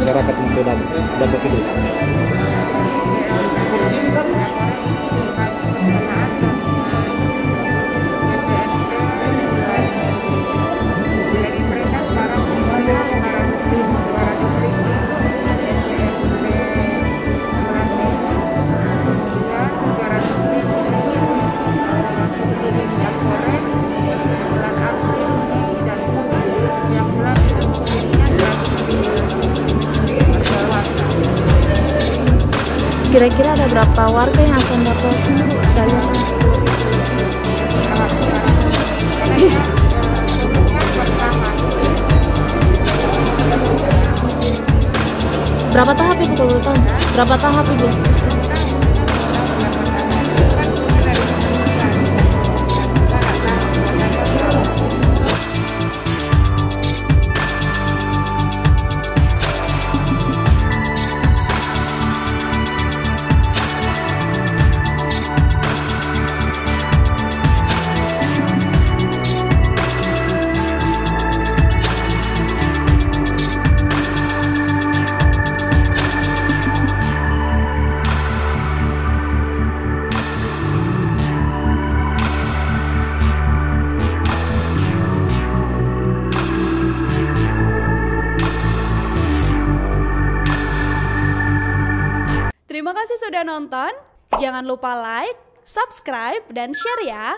masyarakat untuk dapat hidup. Kira-kira ada berapa warga yang akan dapat dari apa? Berapa tahap Ibu kalau tahu? Berapa tahap Ibu? Terima kasih sudah nonton. Jangan lupa like, subscribe, dan share ya.